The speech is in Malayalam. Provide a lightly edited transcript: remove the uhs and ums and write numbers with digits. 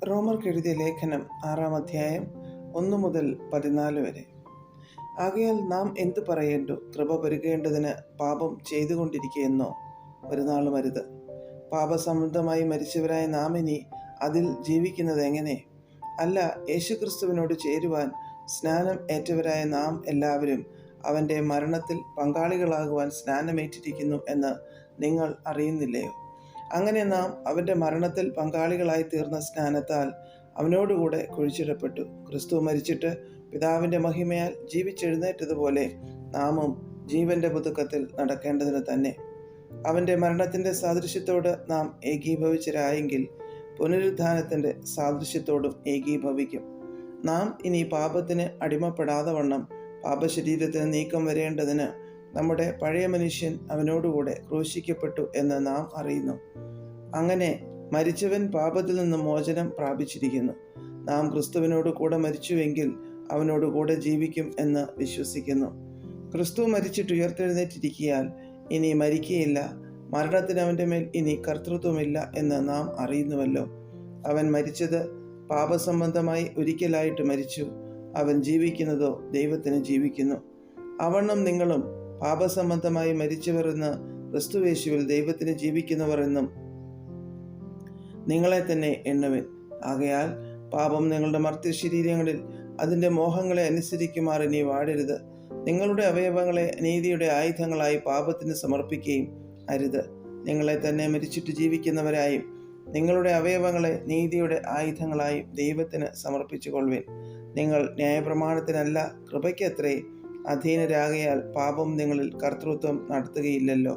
റോമർക്ക് എഴുതിയ ലേഖനം 6-ാം അധ്യായം 1 മുതൽ 14 വരെ. ആകയാൽ നാം എന്തു പറയേണ്ടു? കൃപ പെരുകേണ്ടതിന് പാപം ചെയ്തുകൊണ്ടിരിക്കുകയെന്നോ? ഒരു നാളും അരുത്. പാപസംബന്ധമായി മരിച്ചവരായ നാം ഇനി അതിൽ ജീവിക്കുന്നത് എങ്ങനെ? അല്ല, യേശുക്രിസ്തുവിനോട് ചേരുവാൻ സ്നാനം ഏറ്റവരായ നാം എല്ലാവരും അവൻ്റെ മരണത്തിൽ പങ്കാളികളാകുവാൻ സ്നാനമേറ്റിരിക്കുന്നു എന്ന് നിങ്ങൾ അറിയുന്നില്ലയോ? അങ്ങനെ നാം അവൻ്റെ മരണത്തിൽ പങ്കാളികളായി തീർന്ന സ്നാനത്താൽ അവനോടുകൂടെ കുഴിച്ചിടപ്പെട്ടു. ക്രിസ്തു മരിച്ചിട്ട് പിതാവിൻ്റെ മഹിമയാൽ ജീവിച്ചെഴുന്നേറ്റതുപോലെ നാമും ജീവൻ്റെ പുതുക്കത്തിൽ നടക്കേണ്ടതിന് തന്നെ. അവൻ്റെ മരണത്തിൻ്റെ സാദൃശ്യത്തോട് നാം ഏകീഭവിച്ചരായെങ്കിൽ പുനരുത്ഥാനത്തിൻ്റെ സാദൃശ്യത്തോടും ഏകീഭവിക്കും. നാം ഇനി പാപത്തിന് അടിമപ്പെടാതെ വണ്ണം പാപശരീരത്തിന് നീക്കം വരേണ്ടതിന് നമ്മുടെ പഴയ മനുഷ്യൻ അവനോടുകൂടെ ക്രൂശിക്കപ്പെട്ടു എന്ന് നാം അറിയുന്നു. അങ്ങനെ മരിച്ചവൻ പാപത്തിൽ നിന്ന് മോചനം പ്രാപിച്ചിരിക്കുന്നു. നാം ക്രിസ്തുവിനോട് കൂടെ മരിച്ചുവെങ്കിൽ അവനോട് കൂടെ ജീവിക്കും എന്ന് വിശ്വസിക്കുന്നു. ക്രിസ്തു മരിച്ചിട്ട് ഉയർത്തെഴുന്നേറ്റിരിക്കിയാൽ ഇനി മരിക്കുകയില്ല, മരണത്തിന് അവൻ്റെ മേൽ ഇനി കർത്തൃത്വമില്ല എന്ന് നാം അറിയുന്നുവല്ലോ. അവൻ മരിച്ചത് പാപസംബന്ധമായി ഒരിക്കലായിട്ട് മരിച്ചു. അവൻ ജീവിക്കുന്നതോ ദൈവത്തിന് ജീവിക്കുന്നു. അവണ്ണം നിങ്ങളും പാപസംബന്ധമായി മരിച്ചവർ എന്ന് ക്രിസ്തുയേശുവിൽ ദൈവത്തിന് ജീവിക്കുന്നവർ എന്നും നിങ്ങളെ തന്നെ എണ്ണുവിൻ. ആകയാൽ പാപം നിങ്ങളുടെ മർത്യശരീരങ്ങളിൽ അതിൻ്റെ മോഹങ്ങളെ അനുസരിക്കുമാർ ഇനി വാഴരുത്. നിങ്ങളുടെ അവയവങ്ങളെ നീതിയുടെ ആയുധങ്ങളായി പാപത്തിന് സമർപ്പിക്കുകയും അരുത്. നിങ്ങളെ തന്നെ മരിച്ചിട്ട് ജീവിക്കുന്നവരായും നിങ്ങളുടെ അവയവങ്ങളെ നീതിയുടെ ആയുധങ്ങളായും ദൈവത്തിന് സമർപ്പിച്ചു കൊള്ളുവിൻ. നിങ്ങൾ ന്യായപ്രമാണത്തിനല്ല കൃപയ്ക്കത്രേ അധീനരാകയാൽ പാപം നിങ്ങളിൽ കർത്തൃത്വം നടത്തുകയില്ലല്ലോ.